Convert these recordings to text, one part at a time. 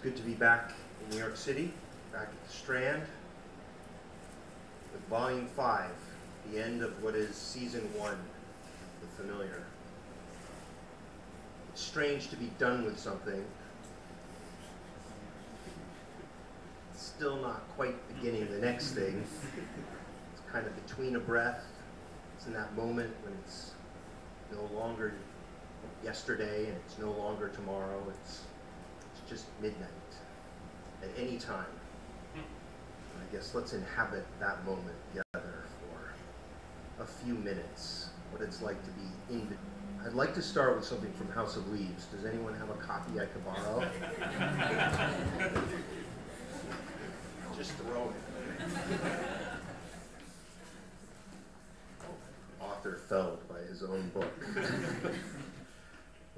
Good to be back in New York City, back at the Strand, with Volume 5, the end of what is Season 1, The Familiar. It's strange to be done with something. It's still not quite beginning the next thing. It's kind of between a breath. It's in that moment when it's no longer yesterday and it's no longer tomorrow. It's just midnight at any time. I guess let's inhabit that moment together for a few minutes, what it's like to be in. I'd like to start with something from House of Leaves. Does anyone have a copy I could borrow? Just throw it. Author felled by his own book.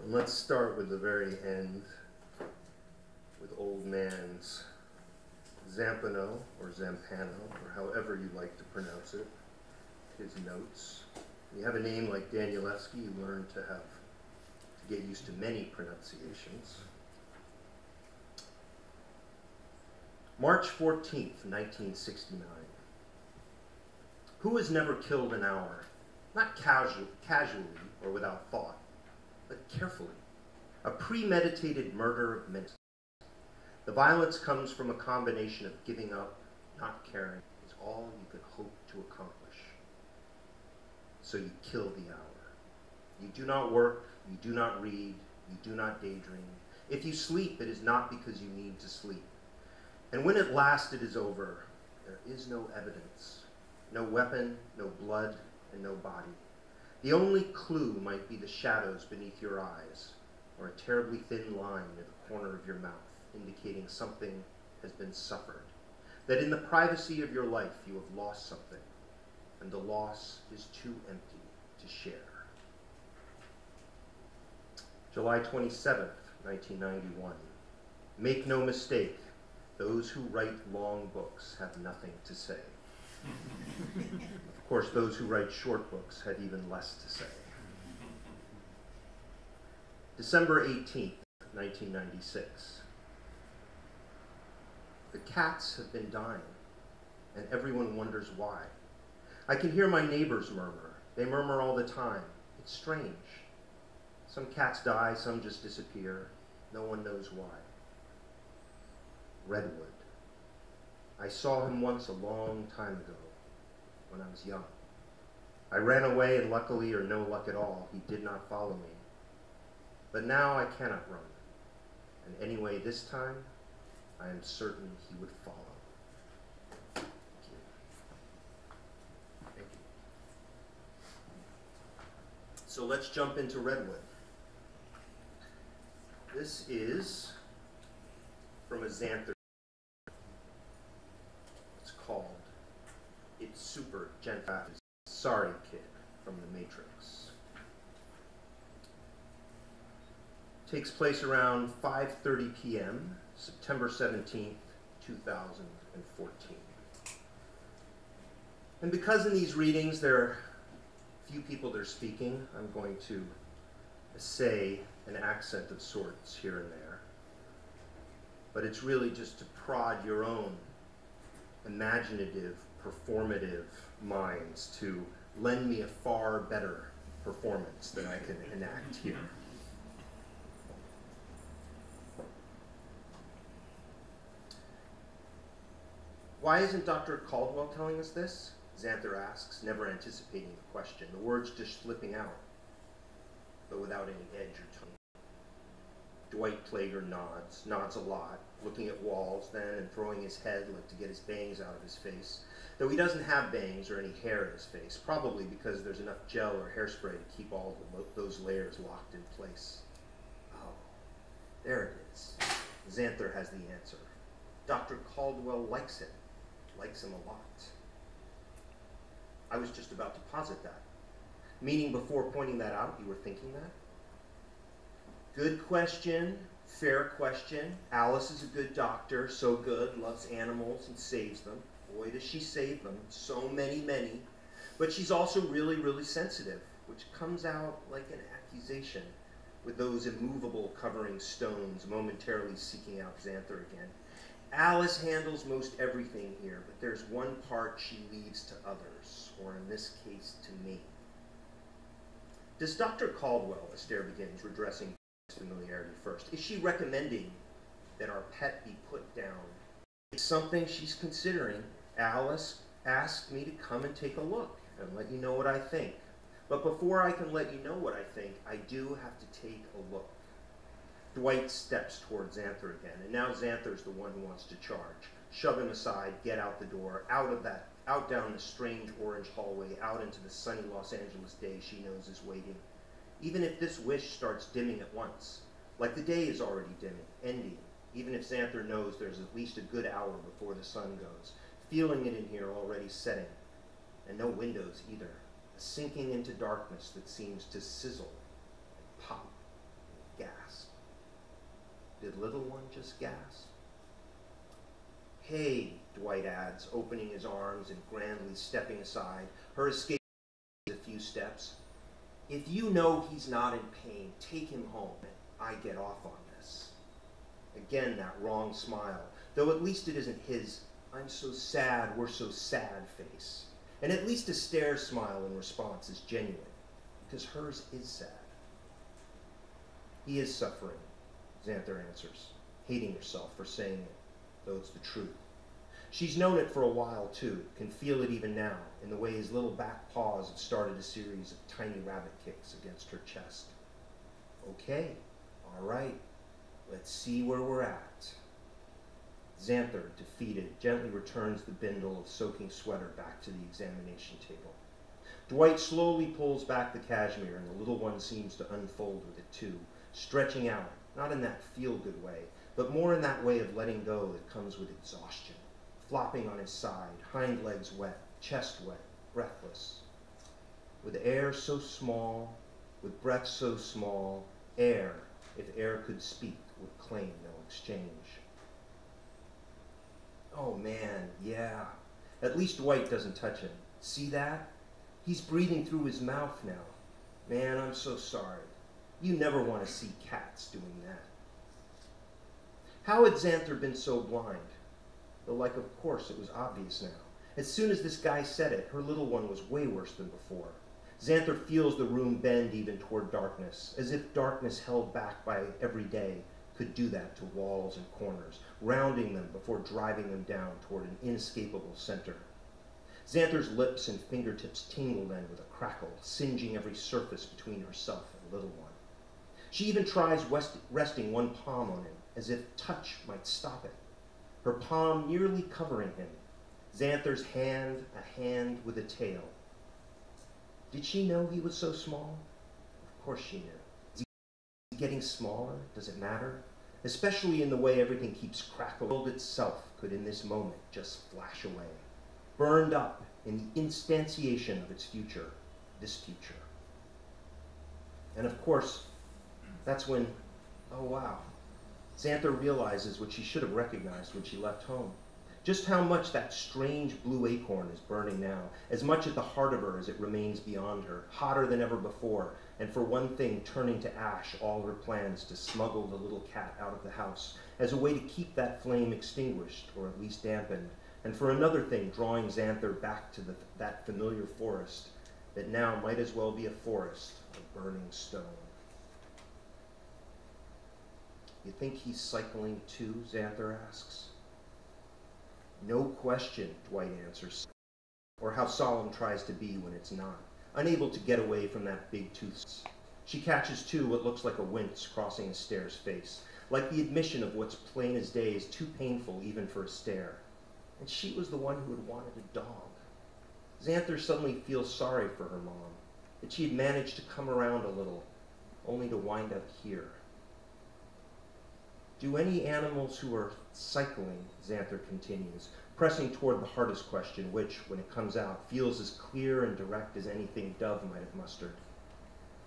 And let's start with the very end, with Old Man's Zampano, or Zampano, or however you like to pronounce it, his notes. When you have a name like Danielewski, you learn to get used to many pronunciations. March 14th, 1969. Who has never killed an hour? Not casually or without thought, but carefully. A premeditated murder of minutes. The violence comes from a combination of giving up, not caring, is all you could hope to accomplish. So you kill the hour. You do not work, you do not read, you do not daydream. If you sleep, it is not because you need to sleep. And when at last it is over, there is no evidence, no weapon, no blood, and no body. The only clue might be the shadows beneath your eyes, or a terribly thin line near the corner of your mouth, indicating something has been suffered, that in the privacy of your life you have lost something, and the loss is too empty to share. July 27th, 1991. Make no mistake, those who write long books have nothing to say. Of course, those who write short books have even less to say. December 18th, 1996. The cats have been dying, and everyone wonders why. I can hear my neighbors murmur. They murmur all the time. It's strange. Some cats die, some just disappear. No one knows why. Redwood. I saw him once a long time ago, when I was young. I ran away, and luckily, or no luck at all, he did not follow me. But now I cannot run. And anyway, this time, I am certain he would follow. Thank you. Thank you. So let's jump into Redwood. This is from a Xanther. It's called It's Super Gentle. Sorry Kid from The Matrix. Takes place around 5:30 p.m., September 17th, 2014. And because in these readings there are few people that are speaking, I'm going to essay an accent of sorts here and there. But it's really just to prod your own imaginative, performative minds to lend me a far better performance than I can enact here. Why isn't Dr. Caldwell telling us this? Xanther asks, never anticipating the question, the words just slipping out, though without any edge or tone. Dwight Plager nods a lot, looking at walls then and throwing his head like to get his bangs out of his face, though he doesn't have bangs or any hair in his face, probably because there's enough gel or hairspray to keep all those layers locked in place. Oh, there it is. Xanther has the answer. Dr. Caldwell likes him a lot. I was just about to posit that. Meaning before pointing that out, you were thinking that? Good question, fair question. Alice is a good doctor, so good, loves animals and saves them. Boy, does she save them, so many. But she's also really, really sensitive, which comes out like an accusation. with those immovable covering stones momentarily seeking out Xanther again. Alice handles most everything here, but there's one part she leaves to others, or in this case, to me. Does Dr. Caldwell, Astaire begins, redressing familiarity first, is she recommending that our pet be put down? It's something she's considering. Alice asked me to come and take a look and let you know what I think. But before I can let you know what I think, I do have to take a look. Dwight steps toward Xanther again, and now Xanther's the one who wants to charge. Shove him aside, get out the door, out down the strange orange hallway, out into the sunny Los Angeles day she knows is waiting. Even if this wish starts dimming at once, like the day is already dimming, ending, even if Xanther knows there's at least a good hour before the sun goes, feeling it in here already setting, and no windows either, a sinking into darkness that seems to sizzle, and pop, and gasp. Did little one just gasp? Hey, Dwight adds, opening his arms and grandly stepping aside, her escape a few steps. If you know he's not in pain, take him home. I get off on this. Again, that wrong smile, though at least it isn't his I'm so sad, we're so sad face. And at least Astaire's smile in response is genuine, because hers is sad. He is suffering, Xanther answers, hating herself for saying it, though it's the truth. She's known it for a while, too, can feel it even now, in the way his little back paws have started a series of tiny rabbit kicks against her chest. Okay, all right, let's see where we're at. Xanther, defeated, gently returns the bindle of soaking sweater back to the examination table. Dwight slowly pulls back the cashmere, and the little one seems to unfold with it, too, stretching out, not in that feel-good way, but more in that way of letting go that comes with exhaustion, flopping on his side, hind legs wet, chest wet, breathless. With air so small, with breath so small, air, if air could speak, would claim no exchange. Oh man, yeah. At least Dwight doesn't touch him. See that? He's breathing through his mouth now. Man, I'm so sorry. You never want to see cats doing that. How had Xanther been so blind? Though, like, of course, it was obvious now. As soon as this guy said it, her little one was way worse than before. Xanther feels the room bend even toward darkness, as if darkness held back by every day could do that to walls and corners, rounding them before driving them down toward an inescapable center. Xanther's lips and fingertips tingle then with a crackle, singeing every surface between herself and little one. She even tries resting one palm on him, as if touch might stop it, her palm nearly covering him, Xanther's hand a hand with a tail. Did she know he was so small? Of course she knew. Is he getting smaller? Does it matter? Especially in the way everything keeps crackling. The world itself could in this moment just flash away, burned up in the instantiation of its future, this future. And of course, that's when, oh wow, Xanther realizes what she should have recognized when she left home. Just how much that strange blue acorn is burning now, as much at the heart of her as it remains beyond her, hotter than ever before, and for one thing turning to ash all her plans to smuggle the little cat out of the house, as a way to keep that flame extinguished, or at least dampened, and for another thing drawing Xanther back to that familiar forest that now might as well be a forest of burning stone. You think he's cycling too? Xanther asks. No question, Dwight answers, or how solemn tries to be when it's not, unable to get away from that big tooth. She catches, too, what looks like a wince crossing Astaire's face, like the admission of what's plain as day is too painful even for Astaire. And she was the one who had wanted a dog. Xanther suddenly feels sorry for her mom, that she had managed to come around a little, only to wind up here. Do any animals who are cycling, Xanther continues, pressing toward the hardest question, which, when it comes out, feels as clear and direct as anything Dove might have mustered.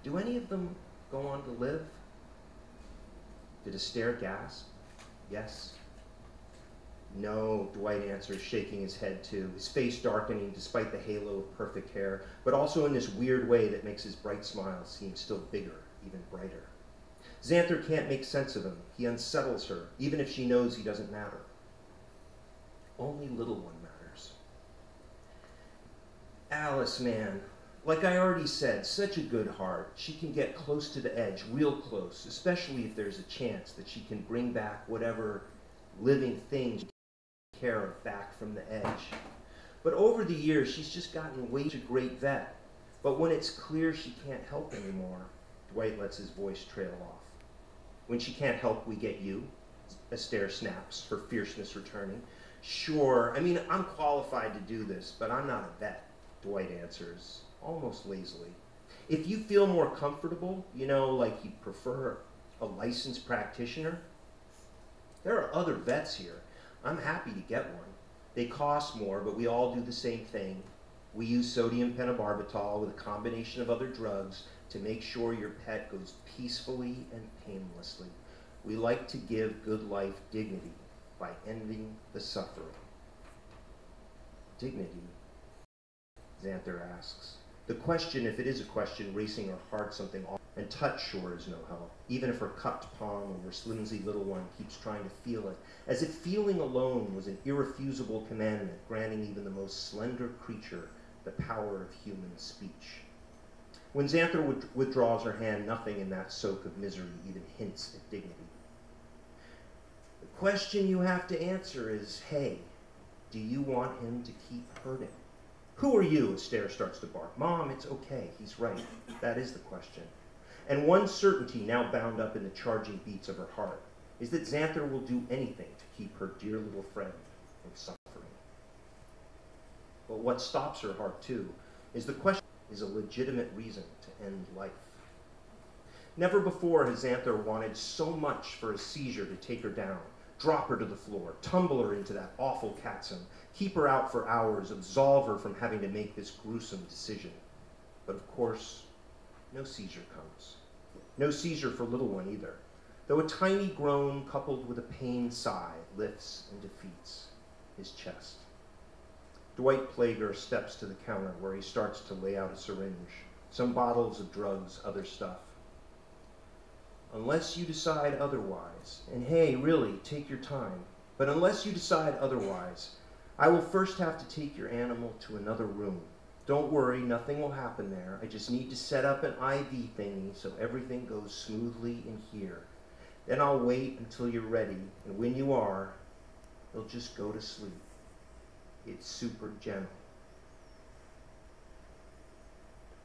Do any of them go on to live? Did Astaire gasp? Yes. No, Dwight answers, shaking his head too, his face darkening despite the halo of perfect hair, but also in this weird way that makes his bright smile seem still bigger, even brighter. Xanther can't make sense of him. He unsettles her, even if she knows he doesn't matter. Only little one matters. Alice, man, like I already said, such a good heart. She can get close to the edge, real close, especially if there's a chance that she can bring back whatever living thing she can care of back from the edge. But over the years, she's just gotten way too great vet. But when it's clear she can't help anymore, Dwight lets his voice trail off. When she can't help, we get you. Esther snaps, her fierceness returning. Sure, I mean, I'm qualified to do this, but I'm not a vet, Dwight answers, almost lazily. If you feel more comfortable, like you'd prefer a licensed practitioner, there are other vets here. I'm happy to get one. They cost more, but we all do the same thing. We use sodium pentobarbital with a combination of other drugs to make sure your pet goes peacefully and painlessly. We like to give good life dignity by ending the suffering. Dignity? Xanther asks. The question, if it is a question, racing her heart something off, and touch sure is no help, even if her cupped palm or her slimsy little one keeps trying to feel it, as if feeling alone was an irrefusable commandment, granting even the most slender creature the power of human speech. When Xanther withdraws her hand, nothing in that soak of misery even hints at dignity. The question you have to answer is, hey, do you want him to keep hurting? Who are you? Esther starts to bark. Mom, it's okay. He's right. That is the question. And one certainty now bound up in the charging beats of her heart is that Xanther will do anything to keep her dear little friend from suffering. But what stops her heart, too, is the question is a legitimate reason to end life. Never before has Xanther wanted so much for a seizure to take her down, drop her to the floor, tumble her into that awful catsim, keep her out for hours, absolve her from having to make this gruesome decision. But of course, no seizure comes. No seizure for little one either, though a tiny groan coupled with a pained sigh lifts and defeats his chest. Dwight Plager steps to the counter where he starts to lay out a syringe, some bottles of drugs, other stuff. Unless you decide otherwise, and hey, really, take your time, but unless you decide otherwise, I will first have to take your animal to another room. Don't worry, nothing will happen there. I just need to set up an IV thingy so everything goes smoothly in here. Then I'll wait until you're ready, and when you are, he'll just go to sleep. It's super gentle.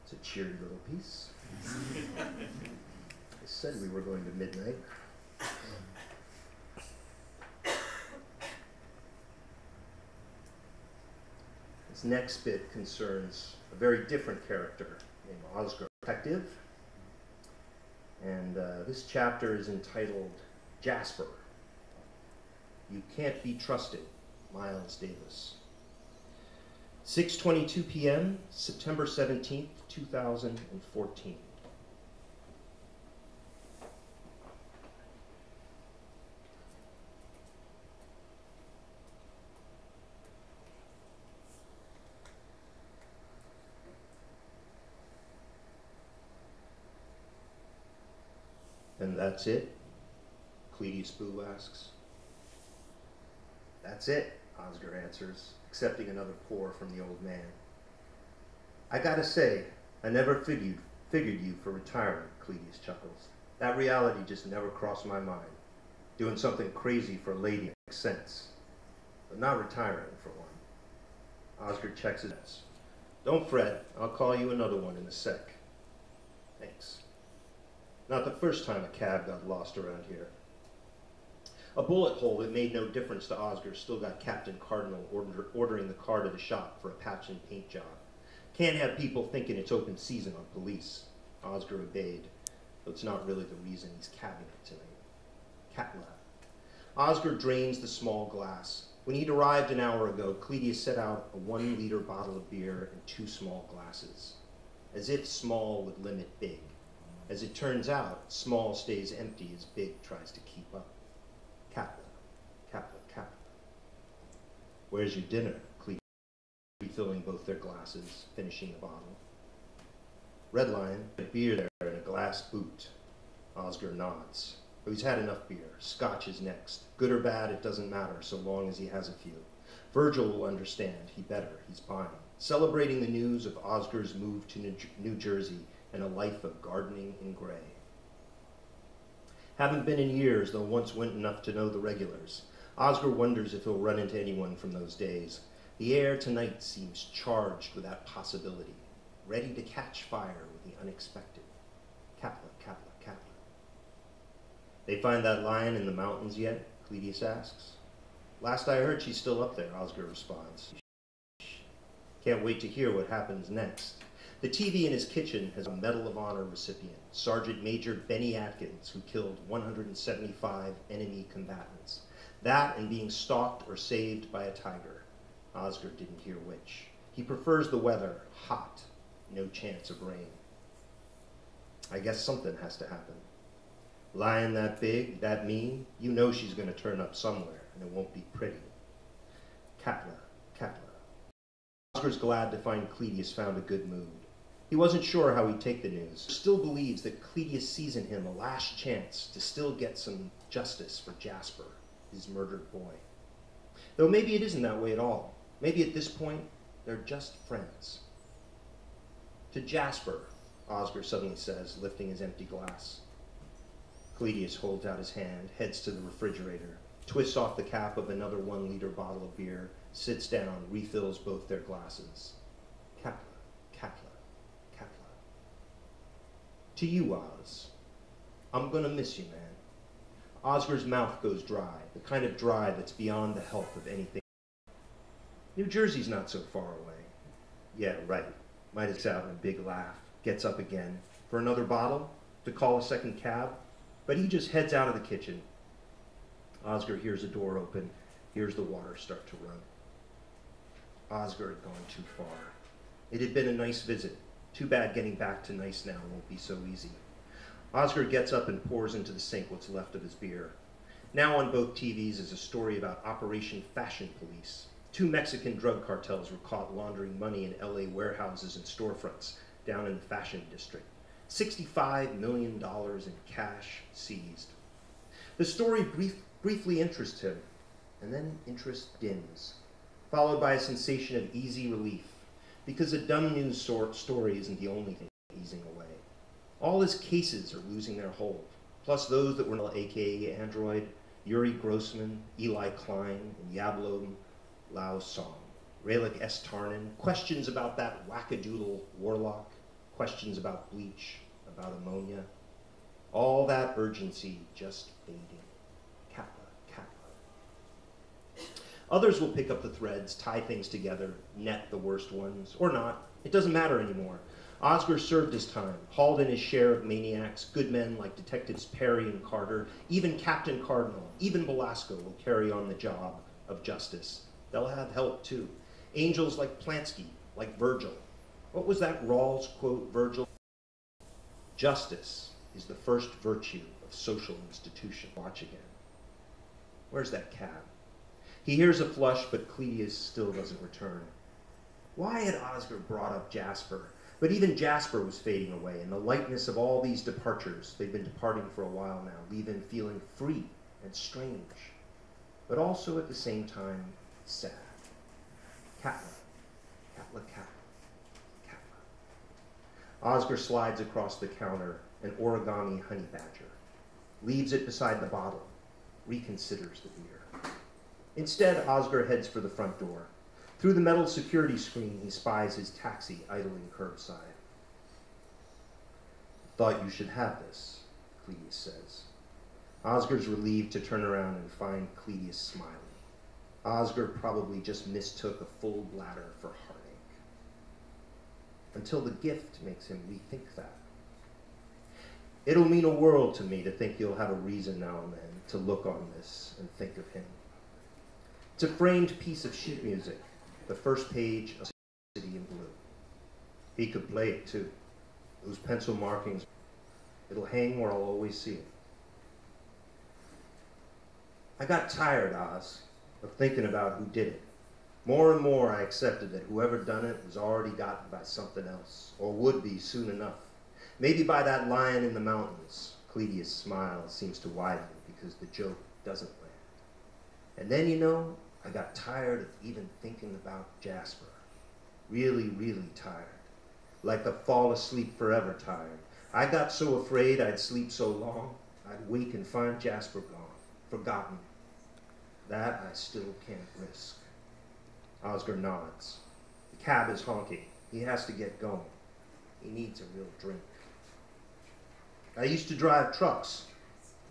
It's a cheery little piece. I said we were going to midnight. This next bit concerns a very different character named Oscar, detective. And this chapter is entitled Jasper. You Can't Be Trusted, Miles Davis. 6:22 p.m., September 17th, 2014. And that's it? Cletus Boo asks. That's it, Oscar answers, accepting another pour from the old man. I gotta say, I never figured you for retiring, Cletus chuckles. That reality just never crossed my mind. Doing something crazy for a lady makes sense, but not retiring for one. Oscar checks his notes. Don't fret, I'll call you another one in a sec. Thanks. Not the first time a cab got lost around here. A bullet hole that made no difference to Oscar still got Captain Cardinal ordering the car to the shop for a patch and paint job. Can't have people thinking it's open season on police. Oscar obeyed, though it's not really the reason he's cabbing it tonight. Cat lab. Oscar drains the small glass. When he'd arrived an hour ago, Cletus set out a 1-liter bottle of beer and 2 small glasses. As if small would limit big. As it turns out, small stays empty as big tries to keep up. Kapla, Kapla, Kapla. Where's your dinner? Cletus, refilling both their glasses, finishing the bottle. Red Lion, a beer there in a glass boot. Oscar nods. Oh, he's had enough beer. Scotch is next. Good or bad, it doesn't matter, so long as he has a few. Virgil will understand. He better. He's buying. Celebrating the news of Oscar's move to New Jersey and a life of gardening in gray. Haven't been in years, though once went enough to know the regulars. Oscar wonders if he'll run into anyone from those days. The air tonight seems charged with that possibility, ready to catch fire with the unexpected. Kapla, Kapla, Kapla. They find that lion in the mountains yet? Cledius asks. Last I heard, she's still up there, Oscar responds. Can't wait to hear what happens next. The TV in his kitchen has a Medal of Honor recipient, Sergeant Major Benny Atkins, who killed 175 enemy combatants. That and being stalked or saved by a tiger. Oscar didn't hear which. He prefers the weather, hot, no chance of rain. I guess something has to happen. Lion that big, that mean, you know she's going to turn up somewhere, and it won't be pretty. Kapla, Kapla. Oscar's glad to find Cledius found a good mood. He wasn't sure how he'd take the news. Still believes that Cledius sees in him a last chance to still get some justice for Jasper, his murdered boy. Though maybe it isn't that way at all. Maybe at this point, they're just friends. To Jasper, Oscar suddenly says, lifting his empty glass. Cledius holds out his hand, heads to the refrigerator, twists off the cap of another 1-liter bottle of beer, sits down, refills both their glasses. Kapla, Kapla, Kapla. To you, Oz. I'm gonna miss you, man. Oscar's mouth goes dry, the kind of dry that's beyond the help of anything. New Jersey's not so far away. Yeah, right. Might as out in a big laugh. Gets up again. For another bottle? To call a second cab? But he just heads out of the kitchen. Oscar hears a door open, hears the water start to run. Oscar had gone too far. It had been a nice visit. Too bad getting back to nice now won't be so easy. Oscar gets up and pours into the sink what's left of his beer. Now on both TVs is a story about Operation Fashion Police. 2 Mexican drug cartels were caught laundering money in LA warehouses and storefronts down in the fashion district. $65 million in cash seized. The story briefly interests him, and then interest dims, followed by a sensation of easy relief, because a dumb news story isn't the only thing easing away. All his cases are losing their hold, plus those that were aka Android, Yuri Grossman, Eli Klein, and Yablon Lao Song, Raylik S. Tarnin, questions about that wackadoodle warlock, questions about bleach, about ammonia, all that urgency just fading. Kappa, Kappa. Others will pick up the threads, tie things together, net the worst ones, or not. It doesn't matter anymore. Oscar served his time, hauled in his share of maniacs, good men like Detectives Perry and Carter, even Captain Cardinal, even Belasco will carry on the job of justice. They'll have help too. Angels like Plansky, like Virgil. What was that Rawls quote, Virgil? Justice is the first virtue of social institution. Watch again. Where's that cab? He hears a flush, but Cledius still doesn't return. Why had Oscar brought up Jasper? But even Jasper was fading away, and the lightness of all these departures, they've been departing for a while now, leave him feeling free and strange, but also at the same time sad. Kapla, Kapla, Kapla, Kapla. Oscar slides across the counter an origami honey badger, leaves it beside the bottle, reconsiders the beer. Instead, Oscar heads for the front door. Through the metal security screen, he spies his taxi idling curbside. Thought you should have this, Cledius says. Oscar's relieved to turn around and find Cledius smiling. Oscar probably just mistook a full bladder for heartache. Until the gift makes him rethink that. It'll mean a world to me to think you'll have a reason now and then to look on this and think of him. It's a framed piece of sheet music, the first page of City in Blue. He could play it too. Those pencil markings, it'll hang where I'll always see it. I got tired, Oz, of thinking about who did it. More and more I accepted that whoever done it was already gotten by something else, or would be soon enough. Maybe by that lion in the mountains, Cledia's smile seems to widen because the joke doesn't land. And then, you know, I got tired of even thinking about Jasper. Really, really tired. Like a fall asleep forever tired. I got so afraid I'd sleep so long, I'd wake and find Jasper gone, forgotten. That I still can't risk. Oscar nods. The cab is honking. He has to get going. He needs a real drink. I used to drive trucks.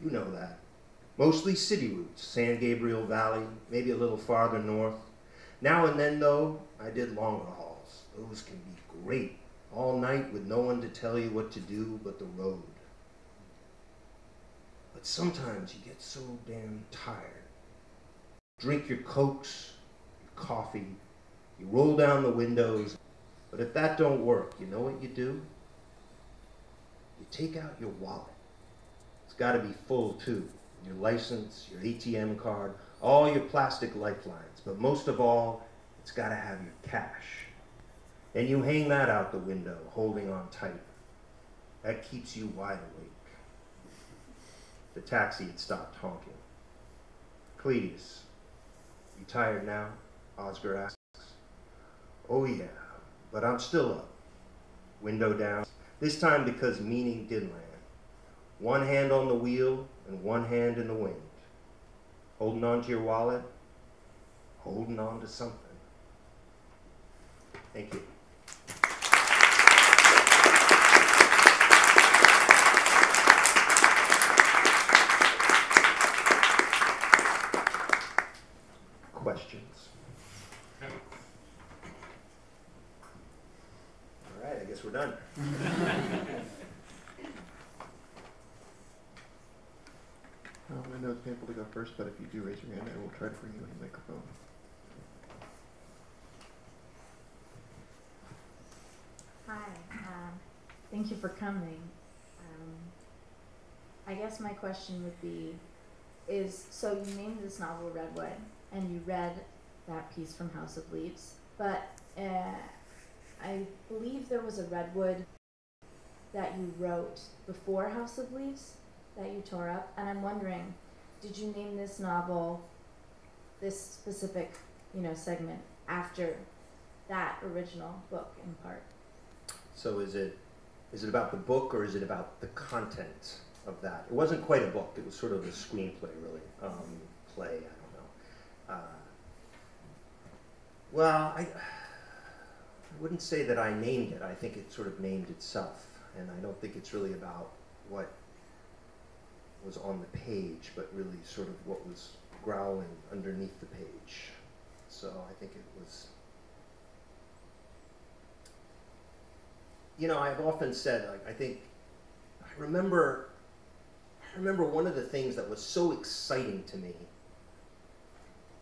You know that. Mostly city routes, San Gabriel Valley, maybe a little farther north. Now and then, though, I did longer hauls. Those can be great. All night with no one to tell you what to do but the road. But sometimes you get so damn tired. Drink your Cokes, your coffee, you roll down the windows. But if that don't work, you know what you do? You take out your wallet. It's got to be full, too. Your license, your ATM card, all your plastic lifelines. But most of all, it's got to have your cash. And you hang that out the window, holding on tight. That keeps you wide awake. The taxi had stopped honking. Cletus, you tired now? Oscar asks. Oh yeah, but I'm still up. Window down. This time because meaning did land. One hand on the wheel and one hand in the wind. Holding on to your wallet, holding on to something. Thank you. Questions? All right, I guess we're done. I know it's painful to go first, but if you do raise your hand, I will try to bring you a microphone. Hi, thank you for coming. I guess my question would be, so you named this novel Redwood, and you read that piece from House of Leaves, but I believe there was a Redwood that you wrote before House of Leaves that you tore up, and I'm wondering, did you name this novel, this specific, segment, after that original book in part? So is it about the book or is it about the content of that? It wasn't quite a book. It was sort of a screenplay, really. Play, I don't know. Well, I wouldn't say that I named it. I think it sort of named itself. And I don't think it's really about what was on the page, but really sort of what was growling underneath the page. So I think it was... I've often said, I remember one of the things that was so exciting to me,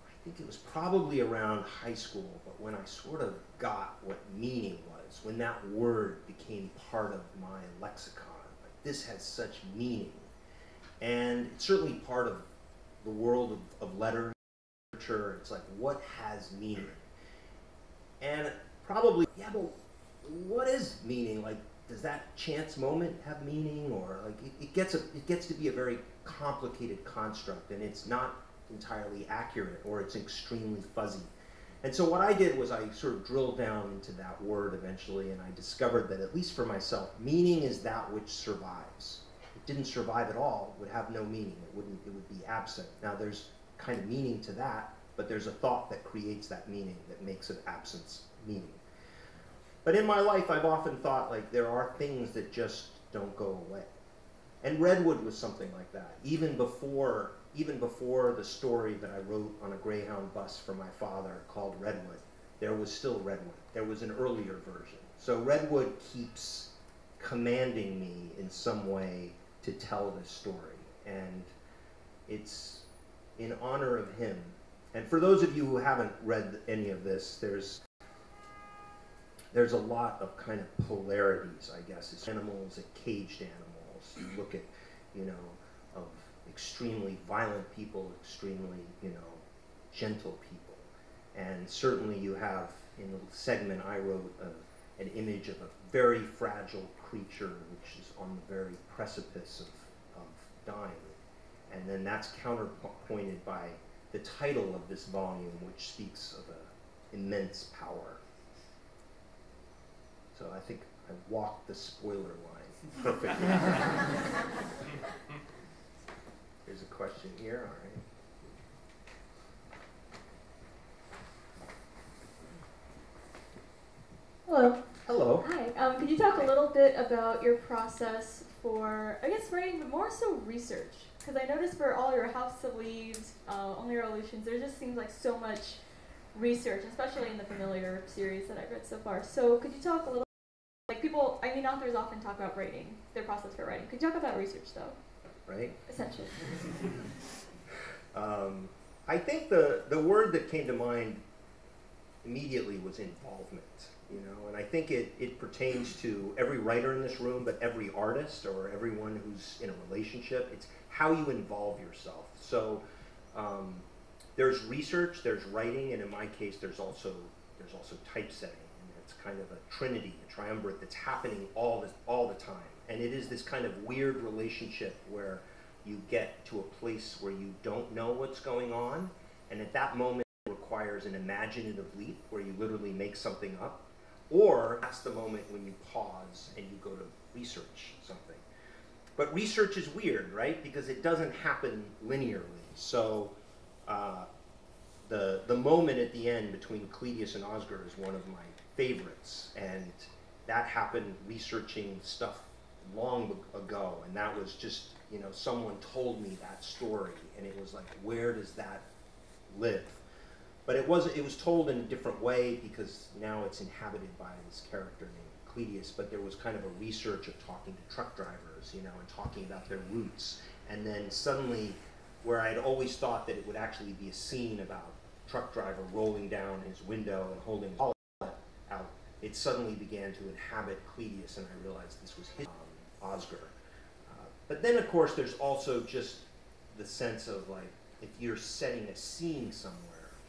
I think it was probably around high school, but when I sort of got what meaning was, when that word became part of my lexicon, like this has such meaning. And it's certainly part of the world of literature. It's like, what has meaning? And probably, yeah, but what is meaning? Like, does that chance moment have meaning? Or like, it gets to be a very complicated construct, and it's not entirely accurate, or it's extremely fuzzy. And so what I did was I sort of drilled down into that word eventually, and I discovered that, at least for myself, meaning is that which survives. If it didn't survive at all, it would have no meaning. It would be absent. Now there's kind of meaning to that, but there's a thought that creates that meaning, that makes it absence meaning. But in my life, I've often thought, like, there are things that just don't go away. And Redwood was something like that. Even before the story that I wrote on a Greyhound bus for my father called Redwood, there was still Redwood. There was an earlier version. So Redwood keeps commanding me in some way to tell this story. And it's in honor of him. And for those of you who haven't read any of this, there's a lot of kind of polarities, I guess. It's animals and caged animals. You look at, of extremely violent people, extremely, gentle people. And certainly you have, in the segment I wrote, an image of a very fragile creature which is on the very precipice dime. And then that's counterpointed by the title of this volume, which speaks of an immense power. So I think I walked the spoiler line perfectly. There's a question here, all right. Hello. Hello. Hi. Could you talk a little bit about your process for, I guess, writing, but more so research? Because I noticed for all your House of Leaves, Only Revolutions, there just seems like so much research, especially in the Familiar series that I've read so far. So could you talk a little, like people, I mean, authors often talk about writing, their process for writing. Could you talk about research, though? Right. Essentially. I think the word that came to mind immediately was involvement. You know, and I think it pertains to every writer in this room, but every artist or everyone who's in a relationship. It's how you involve yourself. So there's research, there's writing, and in my case, there's also typesetting. And it's kind of a trinity, a triumvirate that's happening all the time. And it is this kind of weird relationship where you get to a place where you don't know what's going on, and at that moment it requires an imaginative leap where you literally make something up. Or that's the moment when you pause and you go to research something. But research is weird, right? Because it doesn't happen linearly. So the moment at the end between Cletus and Oscar is one of my favorites. And that happened researching stuff long ago. And that was just, you know, someone told me that story. And it was like, where does that live? But it was told in a different way because now it's inhabited by this character named Cletus, but there was kind of a research of talking to truck drivers, you know, and talking about their routes. And then suddenly, where I'd always thought that it would actually be a scene about a truck driver rolling down his window and holding his wallet out, it suddenly began to inhabit Cletus, and I realized this was his Oscar. But then, of course, there's also just the sense of, like, if you're setting a scene somewhere,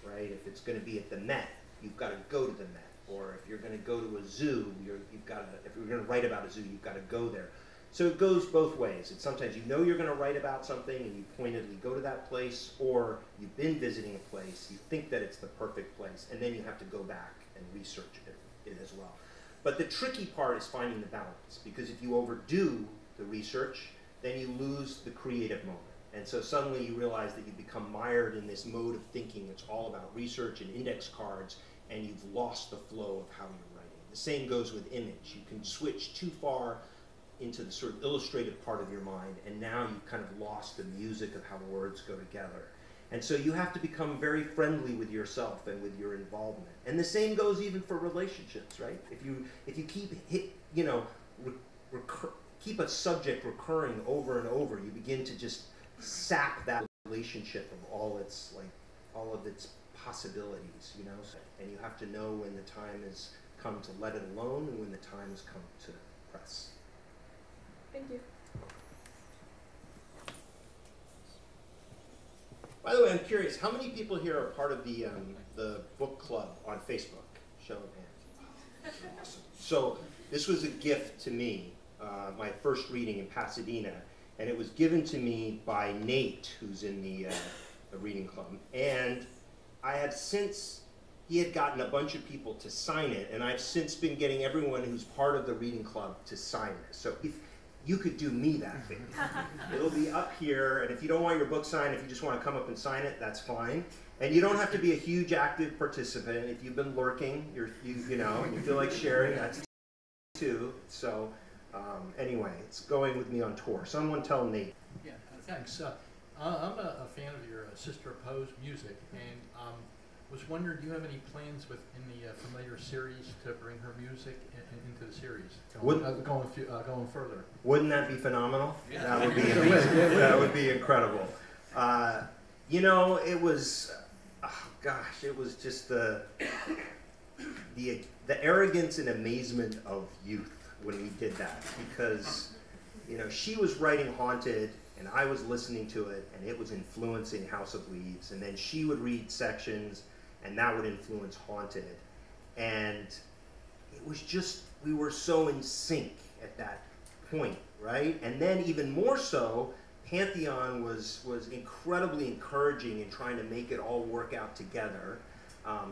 right? If it's going to be at the Met, you've got to go to the Met. Or if you're going to go to a zoo, if you're going to write about a zoo, you've got to go there. So it goes both ways. It's sometimes you know you're going to write about something and you pointedly go to that place, or you've been visiting a place, you think that it's the perfect place, and then you have to go back and research it as well. But the tricky part is finding the balance, because if you overdo the research, then you lose the creative moment. And so suddenly you realize that you become mired in this mode of thinking. It's all about research and index cards, and you've lost the flow of how you're writing. The same goes with image. You can switch too far into the sort of illustrative part of your mind, and now you've kind of lost the music of how words go together. And so you have to become very friendly with yourself and with your involvement. And the same goes even for relationships, right? If you keep a subject recurring over and over, you begin to just sap that relationship of all of its possibilities, you know. And you have to know when the time has come to let it alone and when the time has come to press. Thank you. By the way, I'm curious, how many people here are part of the book club on Facebook? Show of hands. Awesome. So this was a gift to me, my first reading in Pasadena. And it was given to me by Nate, who's in the reading club. And I have since, he had gotten a bunch of people to sign it, and I've since been getting everyone who's part of the reading club to sign it. So if you could do me that favor, it'll be up here, and if you don't want your book signed, if you just want to come up and sign it, that's fine. And you don't have to be a huge active participant. If you've been lurking, you know, and you feel like sharing, that's too. So. Anyway, it's going with me on tour. Someone tell Nate. Yeah, thanks. I'm a fan of your Sister Opposed music, and was wondering, do you have any plans in the Familiar series to bring her music into the series, going further? Wouldn't that be phenomenal? Yeah. That would be amazing. That would be incredible. You know, it was, it was just the arrogance and amazement of youth when we did that, because, you know, she was writing Haunted and I was listening to it and it was influencing House of Leaves, and then she would read sections and that would influence Haunted, and it was just, we were so in sync at that point, right? And then even more so, Pantheon was incredibly encouraging in trying to make it all work out together.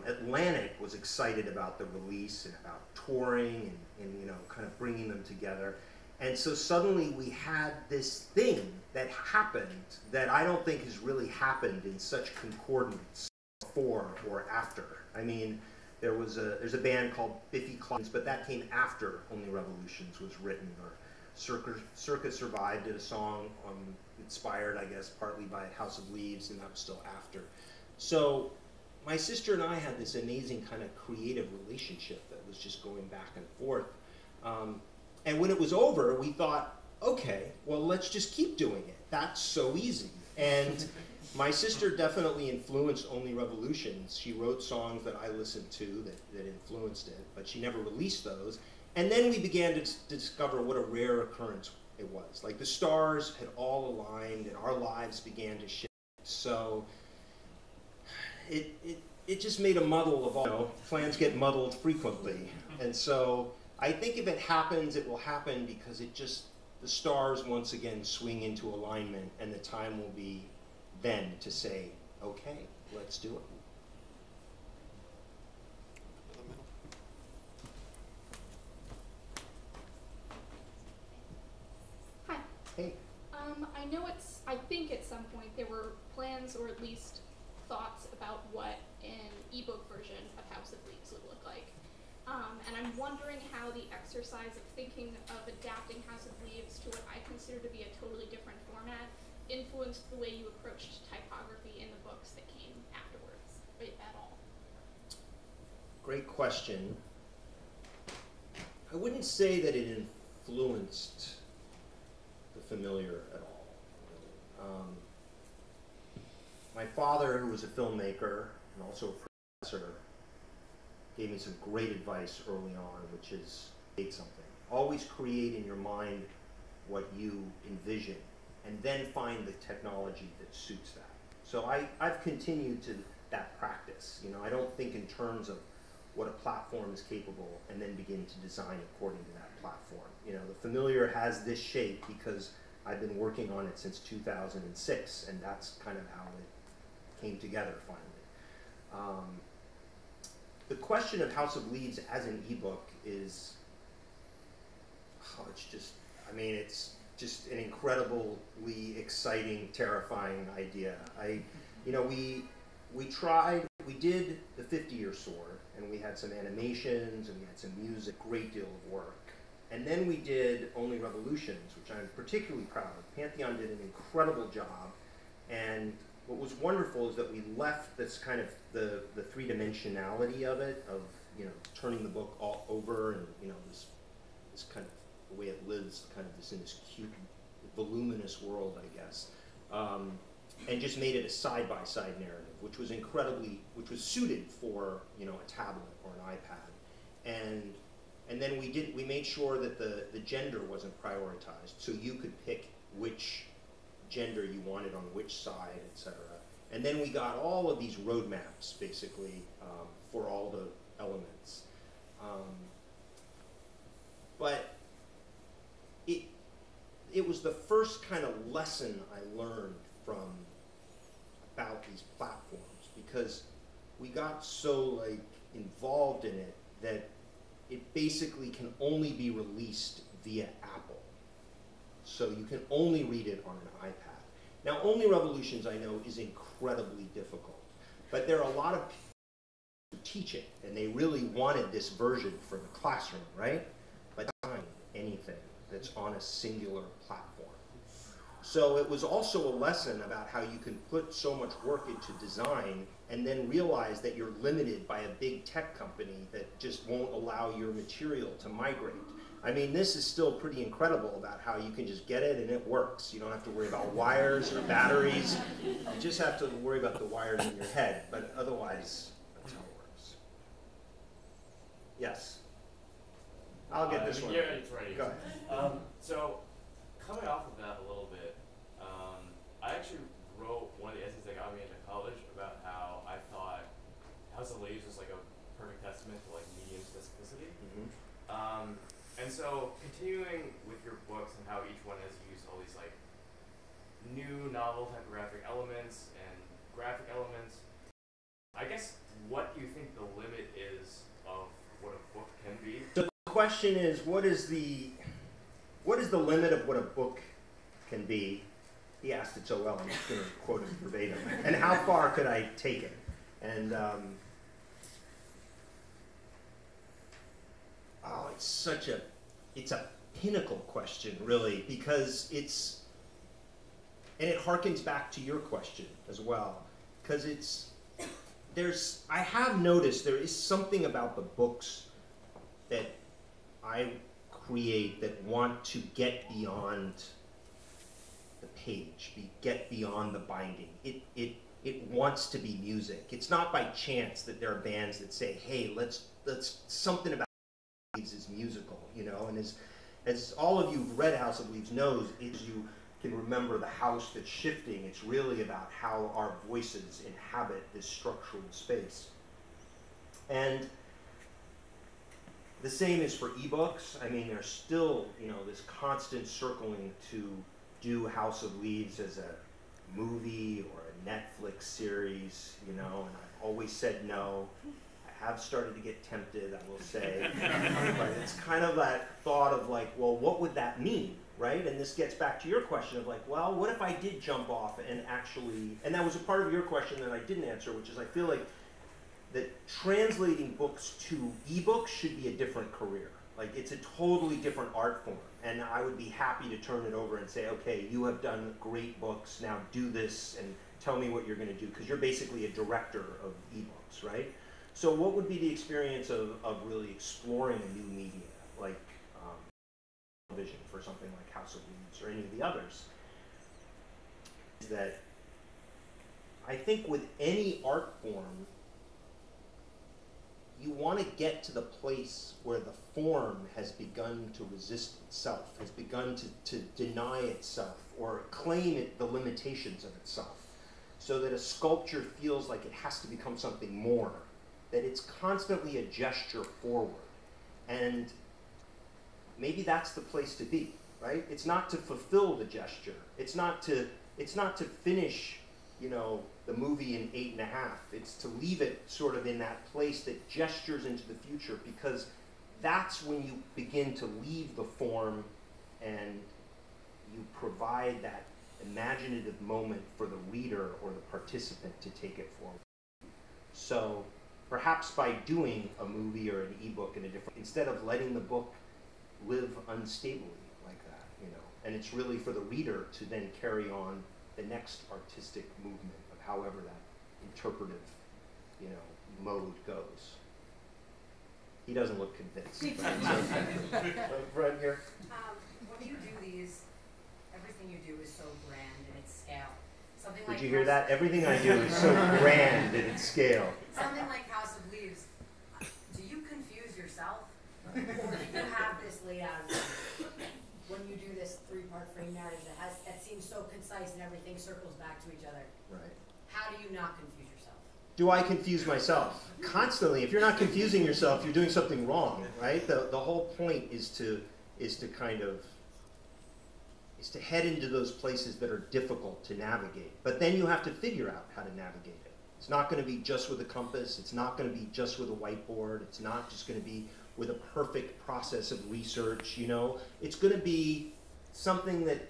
Atlantic was excited about the release and about touring and you know, kind of bringing them together. And so suddenly we had this thing that happened that I don't think has really happened in such concordance before or after. I mean, there's a band called Biffy Clyro, but that came after Only Revolutions was written. Or Circa Survive did a song inspired, I guess, partly by House of Leaves, and that was still after. So my sister and I had this amazing kind of creative relationship that was just going back and forth. And when it was over, we thought, okay, well, let's just keep doing it. That's so easy. And my sister definitely influenced Only Revolutions. She wrote songs that I listened to that influenced it, but she never released those. And then we began to discover what a rare occurrence it was. Like the stars had all aligned and our lives began to shift. So it just made a muddle of all, you know, plans get muddled frequently. And so I think if it happens, it will happen because the stars once again swing into alignment, and the time will be then to say, okay, let's do it. Hi. Hey. I think at some point there were plans or at least thoughts about what an ebook version of House of Leaves would look like. And I'm wondering how the exercise of thinking of adapting House of Leaves to what I consider to be a totally different format influenced the way you approached typography in the books that came afterwards, if at all. Great question. I wouldn't say that it influenced the familiar at all. My father, who was a filmmaker and also a professor, gave me some great advice early on, which is create something. Always create in your mind what you envision, and then find the technology that suits that. So I've continued to that practice. You know, I don't think in terms of what a platform is capable and then begin to design according to that platform. You know, the familiar has this shape because I've been working on it since 2006, and that's kind of how it came together finally. The question of House of Leaves as an ebook is, it's just an incredibly exciting, terrifying idea. We did the 50-year sword, and we had some animations, and we had some music, great deal of work. And then we did Only Revolutions, which I'm particularly proud of. Pantheon did an incredible job, and what was wonderful is that we left this kind of the three-dimensionality of it, of, you know, turning the book all over, and, you know, this kind of the way it lives, kind of this in this cute, voluminous world, I guess, and just made it a side-by-side narrative, which was suited for, you know, a tablet or an iPad, and then we made sure that the gender wasn't prioritized, so you could pick which gender you wanted on which side, etc. And then we got all of these roadmaps, basically, for all the elements. But it was the first kind of lesson I learned about these platforms, because we got so involved in it that it basically can only be released via Apple. So you can only read it on an iPad. Now, Only Revolutions, I know, is incredibly difficult, but there are a lot of people who teach it, and they really wanted this version for the classroom, right? But not anything that's on a singular platform. So it was also a lesson about how you can put so much work into design and then realize that you're limited by a big tech company that just won't allow your material to migrate. I mean, this is still pretty incredible about how you can just get it and it works. You don't have to worry about wires or batteries. You just have to worry about the wires in your head, but otherwise, that's how it works. Yes? I'll get this one. Yeah, it's right. Go ahead. So, coming off of that a little bit, I actually wrote one of the essays that got me into college about how I thought House of Leaves was like a perfect testament to like medium specificity. And so, continuing with your books and how each one has used all these like new novel typographic elements and graphic elements. I guess, what do you think the limit is of what a book can be? So the question is, what is the limit of what a book can be? He asked it so well, I'm just going to quote it verbatim. And how far could I take it? And it's a pinnacle question, really, because and it harkens back to your question as well, because I have noticed there is something about the books that I create that want to get beyond the page, get beyond the binding. It wants to be music. It's not by chance that there are bands that say, hey, let's something about Leaves is musical, you know, and as all of you who've read House of Leaves knows, as you can remember the house that's shifting, it's really about how our voices inhabit this structural space. And the same is for ebooks. I mean, there's still, you know, this constant circling to do House of Leaves as a movie or a Netflix series, you know, and I've always said no. I have started to get tempted, I will say, but it's kind of that thought of like, well, what would that mean, right? And this gets back to your question of like, well, what if I did jump off and actually, and that was a part of your question that I didn't answer, which is I feel like that translating books to ebooks should be a different career. Like, it's a totally different art form, and I would be happy to turn it over and say, okay, you have done great books, now do this and tell me what you're going to do, because you're basically a director of ebooks, right? So what would be the experience of really exploring a new media, like television for something like House of Leaves or any of the others? Is that I think with any art form, you want to get to the place where the form has begun to resist itself, has begun to deny itself or claim the limitations of itself, so that a sculpture feels like it has to become something more, that it's constantly a gesture forward. And maybe that's the place to be, right? It's not to fulfill the gesture. It's not to finish, you know, the movie in 8.5. It's to leave it sort of in that place that gestures into the future, because that's when you begin to leave the form and you provide that imaginative moment for the reader or the participant to take it forward. So perhaps by doing a movie or an ebook in a different, instead of letting the book live unstably like that, you know, and it's really for the reader to then carry on the next artistic movement of however that interpretive, you know, mode goes. He doesn't look convinced. Right here. When you do these, everything you do is so grand in its scale. Something Did like you hear that? Everything I do is so grand in its scale. Something like House of Leaves. Do you confuse yourself? Or do you have this laid out when you do this three-part frame narrative that seems so concise and everything circles back to each other? Right. How do you not confuse yourself? Do I confuse myself? Constantly. If you're not confusing yourself, you're doing something wrong, right? The whole point is to head into those places that are difficult to navigate. But then you have to figure out how to navigate it. It's not going to be just with a compass. It's not going to be just with a whiteboard. It's not just going to be with a perfect process of research, you know. It's going to be something that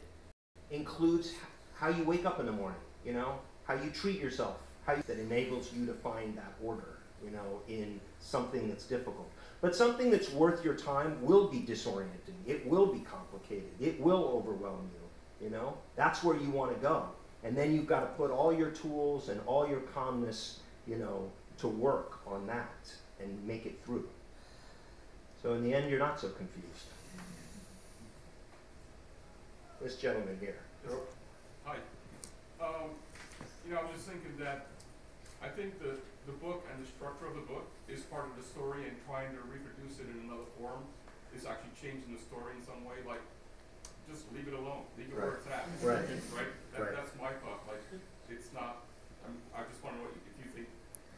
includes how you wake up in the morning, you know, how you treat yourself, that enables you to find that order, you know, in something that's difficult. But something that's worth your time will be disorienting. It will be complicated. It will overwhelm you, you know. That's where you want to go. And then you've got to put all your tools and all your calmness, you know, to work on that and make it through. So in the end, you're not so confused. This gentleman here. Hi. You know, I was just thinking that I think the book and the structure of the book is part of the story, and trying to reproduce it in another form is actually changing the story in some way. Like, just leave it alone. Leave it where it's at. Right. Right? That's my thought. Like, it's not, I just wonder if you think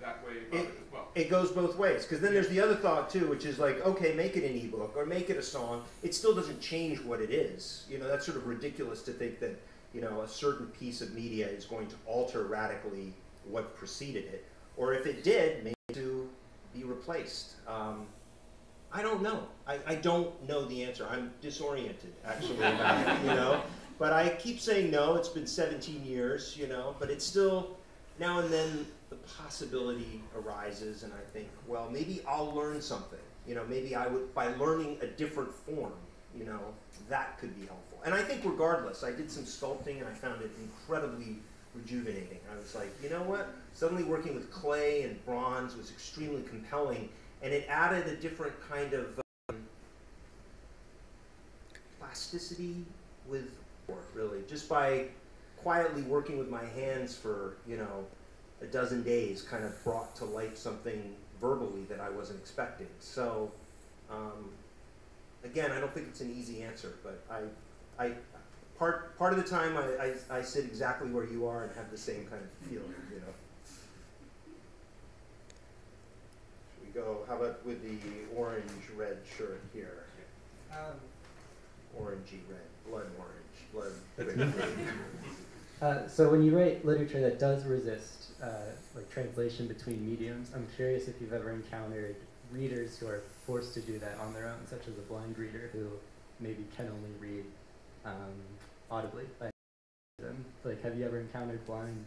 that way about it as well. It goes both ways, because then there's the other thought too, which is like, okay, make it an ebook or make it a song. It still doesn't change what it is. You know, that's sort of ridiculous to think that, you know, a certain piece of media is going to alter radically what preceded it, or if it did, maybe to be replaced. I don't know. I don't know the answer. I'm disoriented, actually, about it, you know. But I keep saying no. It's been 17 years, you know, but it's still, now and then the possibility arises, and I think, well, maybe I'll learn something. You know, maybe I would, by learning a different form, you know, that could be helpful. And I think regardless, I did some sculpting and I found it incredibly rejuvenating. I was like, you know what? Suddenly working with clay and bronze was extremely compelling, and it added a different kind of plasticity with work, really. Just by quietly working with my hands for, you know, a dozen days kind of brought to life something verbally that I wasn't expecting. So, again, I don't think it's an easy answer, but part of the time I sit exactly where you are and have the same kind of feeling, you know. Should we go, how about with the orange-red shirt here? Orangey red, blood orange, blood red. So when you write literature that does resist like translation between mediums, I'm curious if you've ever encountered readers who are forced to do that on their own, such as a blind reader who maybe can only read audibly by them. Like, have you ever encountered blind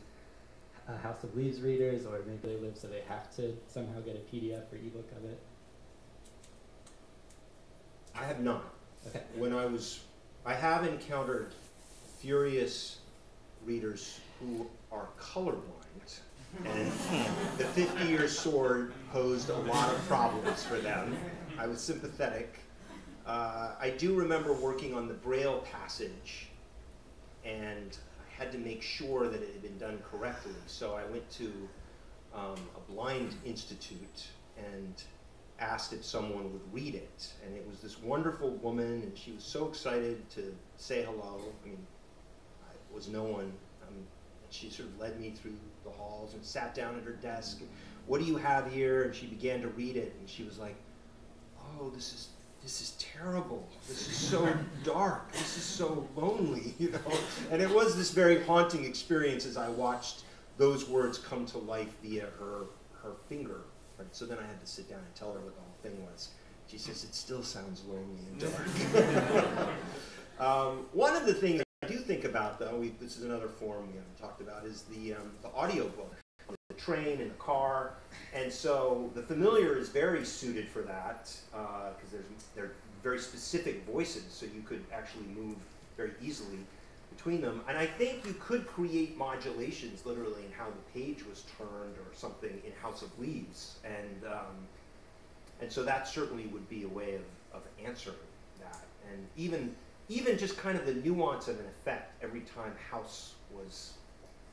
House of Leaves readers, or maybe they live so they have to somehow get a PDF or ebook of it? I have not. Okay. I have encountered furious readers who are colorblind, and the 50-year sword posed a lot of problems for them. I was sympathetic. I do remember working on the Braille passage, and I had to make sure that it had been done correctly. So I went to a blind institute and asked if someone would read it. And it was this wonderful woman, and she was so excited to say hello. I mean, I was no one. And she sort of led me through the halls and sat down at her desk. What do you have here? And she began to read it, and she was like, oh, this is terrible. This is so dark. This is so lonely, you know? And it was this very haunting experience as I watched those words come to life via her finger. Right? So then I had to sit down and tell her what the whole thing was. She says, it still sounds lonely and dark. One of the things I do think about, though, this is another form we haven't talked about, is the audiobook. The train and the car, and so the familiar is very suited for that because they're very specific voices, so you could actually move very easily between them. And I think you could create modulations literally in how the page was turned or something in House of Leaves, and so that certainly would be a way of answering that, and even just kind of the nuance of an effect every time house was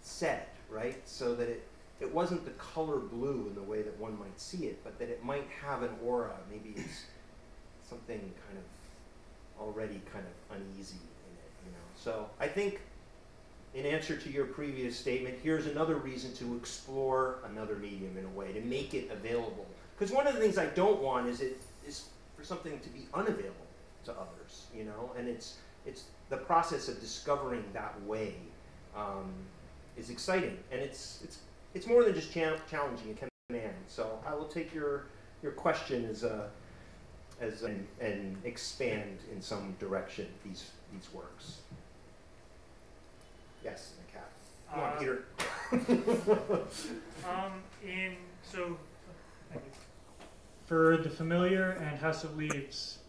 said, right? So that it wasn't the color blue in the way that one might see it, but that it might have an aura. Maybe it's something kind of already kind of uneasy in it, you know. So I think, in answer to your previous statement, here's another reason to explore another medium in a way, to make it available. Because one of the things I don't want is for something to be unavailable to others, you know. And it's the process of discovering that way is exciting, and it's more than just challenging a command. So I will take your question as and expand in some direction these works. Yes, the cat. Come on, Peter. For the Familiar and House of Leaves,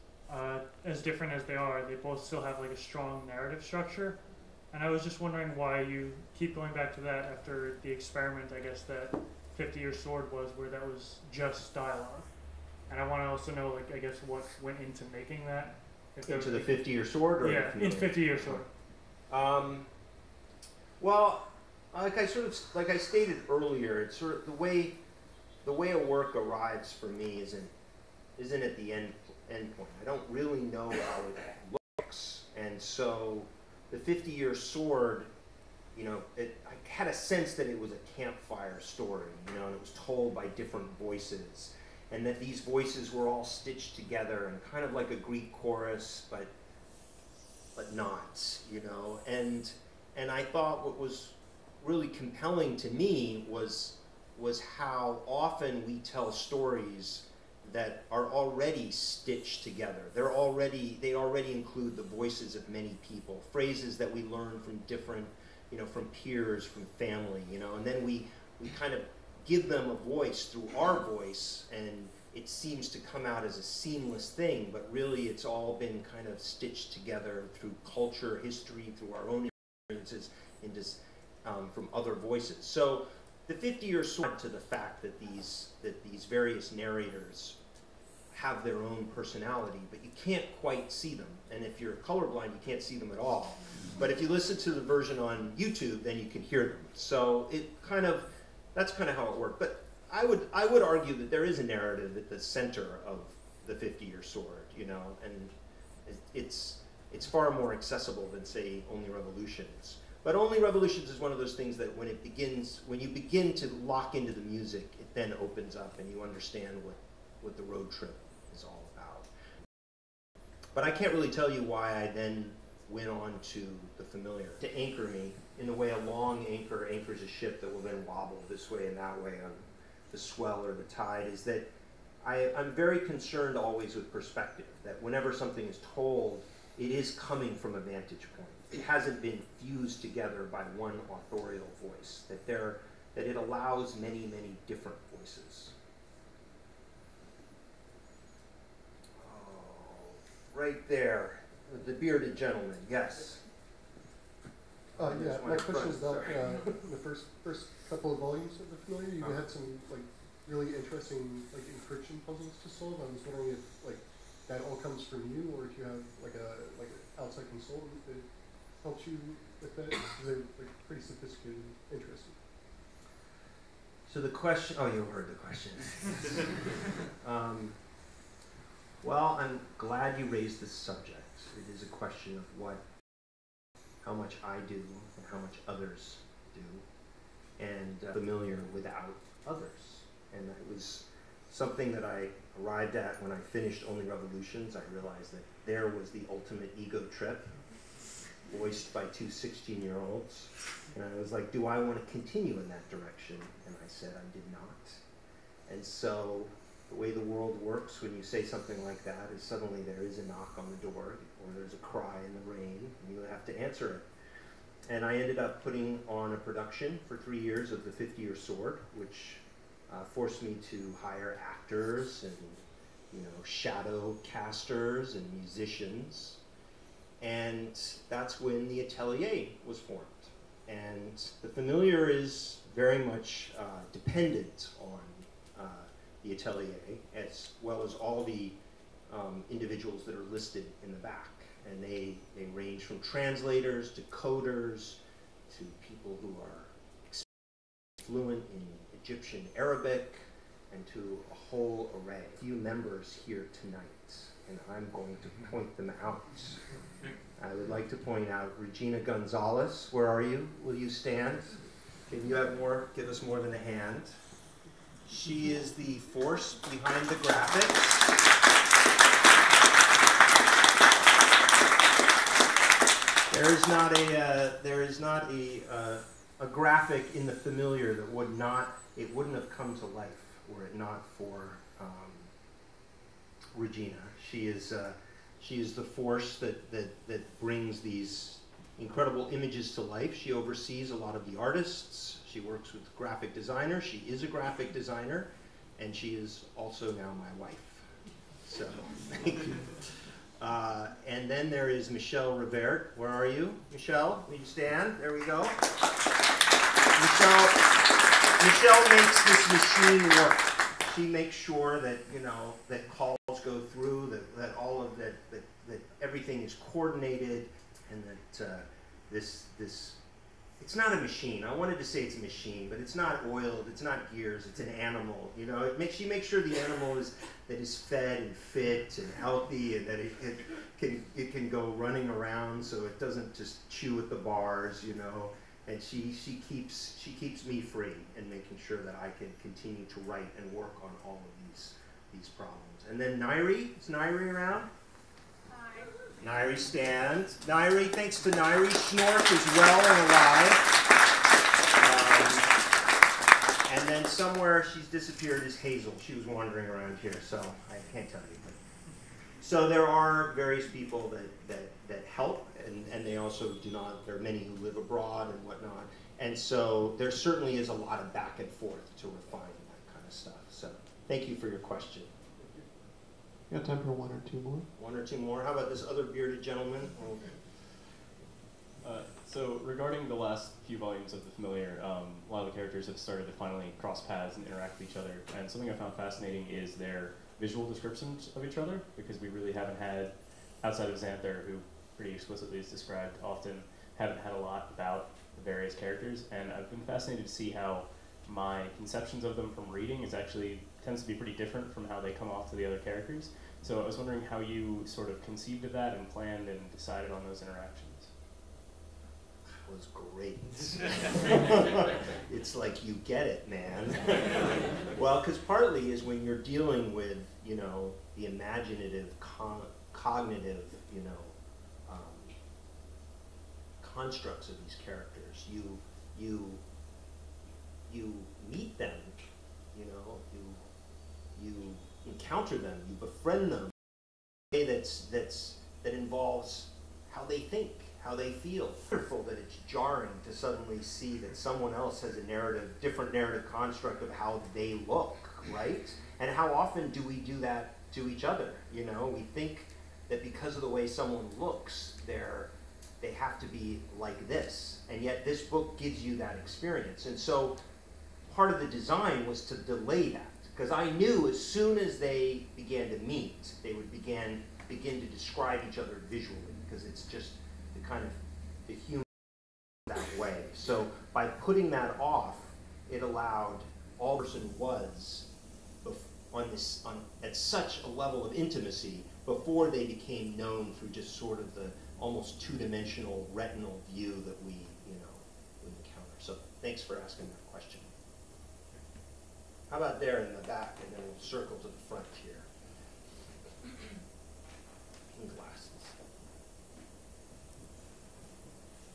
as different as they are, they both still have like a strong narrative structure. And I was just wondering why you keep going back to that after the experiment, I guess, that 50-Year Sword was, where that was just dialogue. And I want to also know, like, I guess, what went into making that. Into the 50-Year Sword? Or yeah, in 50-Year Sword. Well, like I stated earlier, it's sort of the way a work arrives for me isn't at the end point. I don't really know how it looks, and so the 50-Year Sword, you know, I had a sense that it was a campfire story, you know, and it was told by different voices, and that these voices were all stitched together and kind of like a Greek chorus, but not, you know, and And I thought what was really compelling to me was how often we tell stories that are already stitched together. They already include the voices of many people, phrases that we learn from different, from peers, from family, and then we kind of give them a voice through our voice, and it seems to come out as a seamless thing, but really it's all been kind of stitched together through culture, history, through our own experiences, and just from other voices. So the 50-year sword to the fact that these various narrators have their own personality, but you can't quite see them. And if you're colorblind, you can't see them at all. But if you listen to the version on YouTube, then you can hear them. So that's kind of how it worked. But I would argue that there is a narrative at the center of the 50-year sword, and it's far more accessible than, say, Only Revolutions. But Only Revolutions is one of those things that when you begin to lock into the music, it then opens up and you understand what the road trip is all about. But I can't really tell you why I then went on to the familiar. To anchor me, in the way a long anchor anchors a ship that will then wobble this way and that way on the swell or the tide, is that I'm very concerned always with perspective, that whenever something is told, it is coming from a vantage point. It hasn't been fused together by one authorial voice, that it allows many, many different voices. Oh, right there, the bearded gentleman, yes. Yeah, my question is about the first couple of volumes of the Familiar. You had some really interesting encryption puzzles to solve. I was wondering if that all comes from you, or if you have an outside consultant that helps you with that. They're pretty sophisticated and interesting. So the question, you heard the question. Well, I'm glad you raised this subject. It is a question of how much I do and how much others do, and familiar without others. And it was something that I arrived at when I finished Only Revolutions. I realized that there was the ultimate ego trip, voiced by two 16-year-olds. And I was like, do I want to continue in that direction? And I said I did not. And so the way the world works when you say something like that is suddenly there is a knock on the door, or there's a cry in the rain, and you have to answer it. And I ended up putting on a production for 3 years of the 50-Year Sword, which forced me to hire actors and shadow casters and musicians. And that's when the Atelier was formed. And the Familiar is very much dependent on the Atelier, as well as all the individuals that are listed in the back. And they range from translators to coders to people who are fluent in Egyptian Arabic, and to a whole array. A few members here tonight, and I'm going to point them out. I would like to point out Regina Gonzalez. Where are you? Will you stand? Can you give us more than a hand? She is the force behind the graphics. There is not a graphic in the Familiar that wouldn't have come to life were it not for Regina. She is the force that brings these incredible images to life. She oversees a lot of the artists. She works with graphic designers. She is a graphic designer, and she is also now my wife. So, thank you. And then there is Michelle Revert. Where are you? Michelle, will you stand? There we go. Michelle makes this machine work. She makes sure that that calls go through, that all of that everything is coordinated, and that this it's not a machine. I wanted to say it's a machine, but it's not oiled. It's not gears. It's an animal. She makes sure the animal is fed and fit and healthy, and that it can go running around, so it doesn't just chew at the bars. And she keeps me free in making sure that I can continue to write and work on all of these problems. And then Nairi, is Nairi around? Hi. Nairi stand. Nairi, thanks to Nairi, Schnork is well and alive. And then somewhere she's disappeared is Hazel. She was wandering around here, so I can't tell you. So there are various people that help, and they also do not. There are many who live abroad and whatnot. And so there certainly is a lot of back and forth to refine that kind of stuff. So thank you for your question. You got time for one or two more? One or two more. How about this other bearded gentleman? So regarding the last few volumes of The Familiar, a lot of the characters have started to finally cross paths and interact with each other. And something I found fascinating is their visual descriptions of each other, because we really haven't had, outside of Xanther, who pretty explicitly is described often, haven't had a lot about the various characters. And I've been fascinated to see how my conceptions of them from reading tends to be pretty different from how they come off to the other characters. So I was wondering how you sort of conceived of that and planned and decided on those interactions. That was great. It's like, you get it, man. Well, because partly is when you're dealing with, the imaginative, cognitive, constructs of these characters. You meet them, you encounter them, you befriend them in a way that involves how they think, how they feel. It's wonderful that it's jarring to suddenly see that someone else has a different narrative construct of how they look, right? And how often do we do that to each other? We think that because of the way someone looks, they have to be like this, and yet this book gives you that experience. And so part of the design was to delay that, because I knew as soon as they began to meet, they would begin to describe each other visually, because it's just the kind of the human that way. So by putting that off, it allowed all the person was at such a level of intimacy before they became known through just sort of the almost two-dimensional retinal view that we encounter. So thanks for asking that question. How about there in the back, and then we'll circle to the front here. And glasses.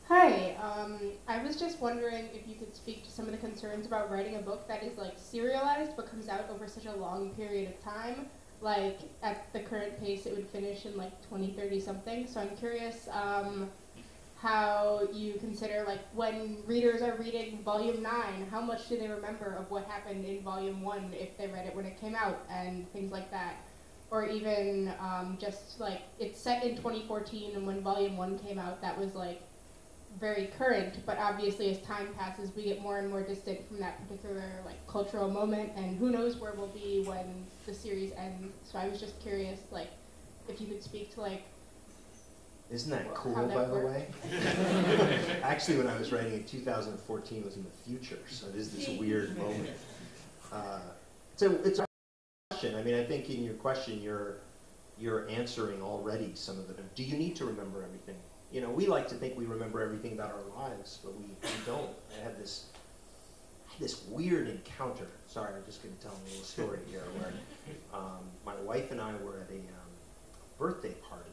Hi, I was just wondering if you could speak to some of the concerns about writing a book that is like serialized but comes out over such a long period of time. Like at the current pace it would finish in like 2030 something. So I'm curious how you consider, like, when readers are reading volume 9, how much do they remember of what happened in volume 1 if they read it when it came out, and things like that. Or even just like it's set in 2014, and when volume 1 came out that was like very current, but obviously as time passes we get more and more distant from that particular like cultural moment, and who knows where we'll be when the series ends. So I was just curious, like, if you could speak to like, isn't that cool, by the way? Actually, when I was writing it, 2014 was in the future, so it is this weird moment. So it's a question. I mean, I think in your question you're answering already some of the. Do you need to remember everything? We like to think we remember everything about our lives, but we don't. I had this weird encounter. Sorry, I'm just going to tell a little story here. Where my wife and I were at a birthday party,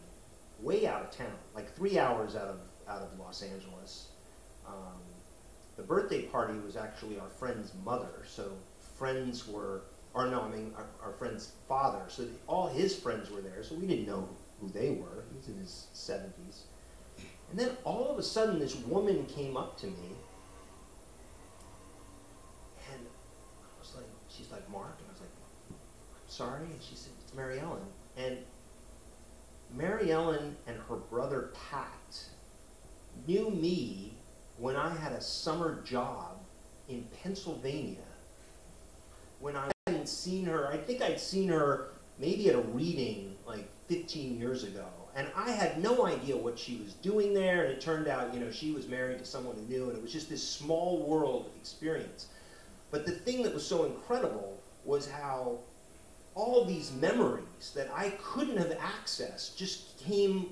way out of town, like 3 hours out of Los Angeles. The birthday party was actually our friend's mother, so friends were, or no, I mean our friend's father. So all his friends were there, so we didn't know who they were. He was in his 70s. And then all of a sudden, this woman came up to me, and I was like, she's like, Mark? And I was like, I'm sorry? And she said, it's Mary Ellen. And Mary Ellen and her brother Pat knew me when I had a summer job in Pennsylvania. When I hadn't seen her, I think I'd seen her maybe at a reading like 15 years ago. And I had no idea what she was doing there, and it turned out, she was married to someone who knew, and it was just this small world experience. But the thing that was so incredible was how all these memories that I couldn't have accessed just came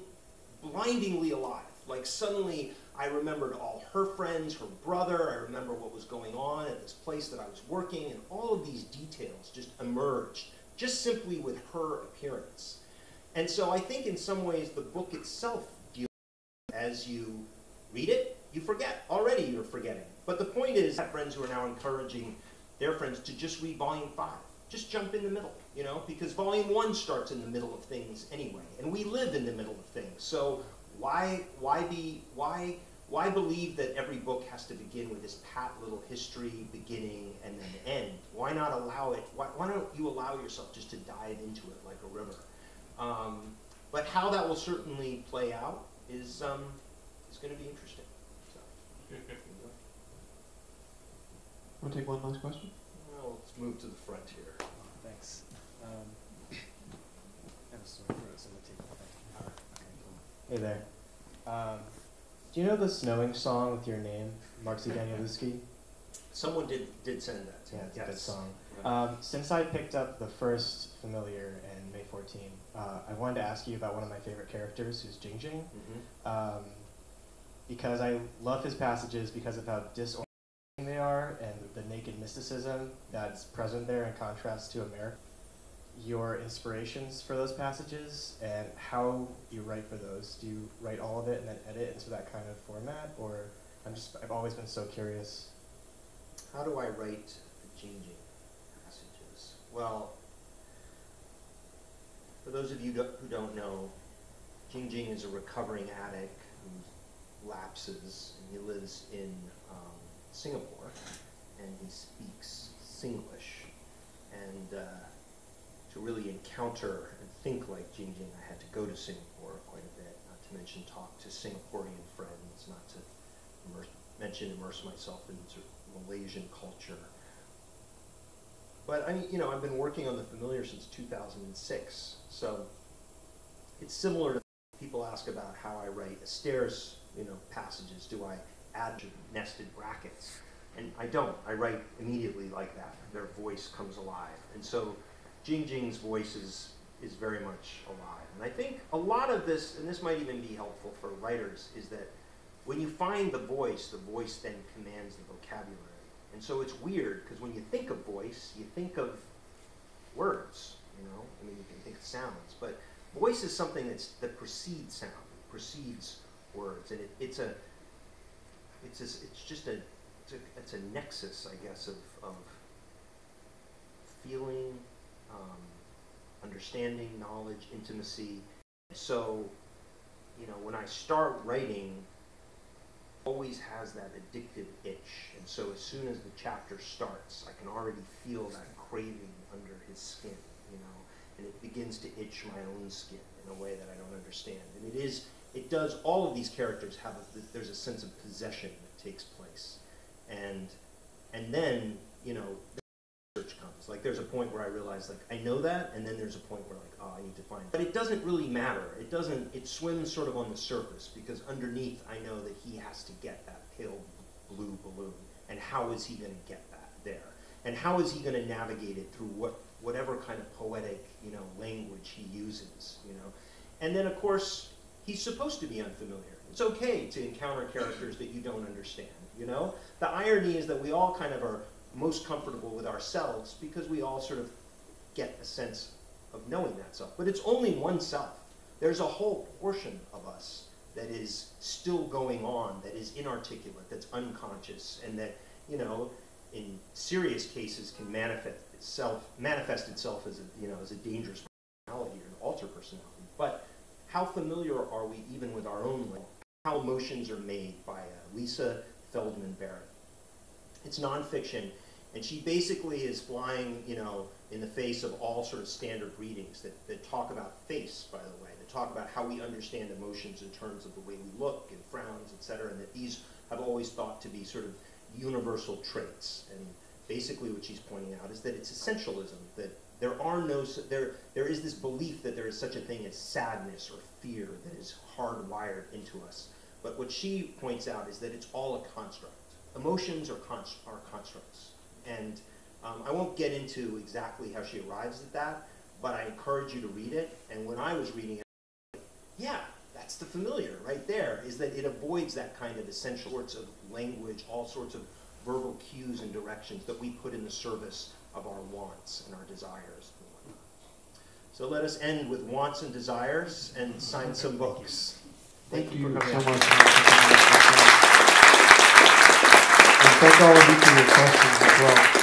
blindingly alive. Like suddenly I remembered all her friends, her brother, I remember what was going on at this place that I was working, and all of these details just emerged, just simply with her appearance. And so I think in some ways the book itself deals with, as you read it, you forget. Already you're forgetting. But the point is, I have friends who are now encouraging their friends to just read volume 5. Just jump in the middle, you know, because volume 1 starts in the middle of things anyway, and we live in the middle of things. So why believe that every book has to begin with this pat little history, beginning, and then end? Why not allow it? Why don't you allow yourself just to dive into it like a river? But how that will certainly play out is going to be interesting. So. Want to take one last question? Well, let's move to the front here. Thanks. I have a sore throat, so I'm going to take that. Okay, cool. Hey there. Do you know the Snowing song with your name, Marcy Danielewski? Someone did send that to me. Yeah, it's a good song. Since I picked up the first Familiar in May 14, I wanted to ask you about one of my favorite characters, who's Jing Jing. Because I love his passages because of how disorienting they are and the naked mysticism that's present there in contrast to America. Your inspirations for those passages and how you write for those. Do you write all of it and then edit into that kind of format, or I've always been so curious. How do I write the Jing Jing passages? Well, for those of you who don't know, Jing Jing is a recovering addict who lapses, and he lives in Singapore, and he speaks Singlish. And to really encounter and think like Jing Jing, I had to go to Singapore quite a bit, not to mention talk to Singaporean friends, not to immerse myself in sort of Malaysian culture. But I've been working on the Familiar since 2006, so it's similar to people ask about how I write Esther's, passages. Do I add nested brackets? And I don't. I write immediately like that. Their voice comes alive. And so Jing Jing's voice is very much alive. And I think a lot of this, and this might even be helpful for writers, is that when you find the voice then commands the vocabulary. And so it's weird, because when you think of voice, you think of words, you can think of sounds. But voice is something that precedes sound, precedes words. And it's a nexus, I guess, of feeling, understanding, knowledge, intimacy. So, when I start writing, always has that addictive itch. And so as soon as the chapter starts, I can already feel that craving under his skin, and it begins to itch my own skin in a way that I don't understand. And it does, all of these characters have, there's a sense of possession that takes place. And then, research comes. Like, there's a point where I realize, like, I know that, and then there's a point where, like, oh, I need to find it. But it doesn't really matter. It swims sort of on the surface, because underneath I know that he has to get that pale blue balloon. And how is he going to get that there? And how is he going to navigate it through whatever kind of poetic, language he uses, And then, of course, he's supposed to be unfamiliar. It's okay to encounter characters that you don't understand, The irony is that we all kind of are most comfortable with ourselves because we all sort of get a sense of knowing that self. But it's only one self. There's a whole portion of us that is still going on, that is inarticulate, that's unconscious, and that, in serious cases can manifest itself as a dangerous personality or an alter personality. But how familiar are we even with our own language? How emotions are made by Lisa Feldman Barrett. It's nonfiction, and she basically is flying, in the face of all sort of standard readings that talk about face, by the way, that talk about how we understand emotions in terms of the way we look and frowns, etc., and that these have always thought to be sort of universal traits. And basically what she's pointing out is that it's essentialism, that there is this belief that there is such a thing as sadness or fear that is hardwired into us. But what she points out is that it's all a construct. Emotions are constructs. And I won't get into exactly how she arrives at that, but I encourage you to read it. And when I was reading it, yeah, that's the Familiar right there, is that it avoids that kind of essential sorts of language, all sorts of verbal cues and directions that we put in the service of our wants and our desires and whatnot. So let us end with wants and desires and sign some books. Thank you for coming so out. much. And thank all of you for your questions as well.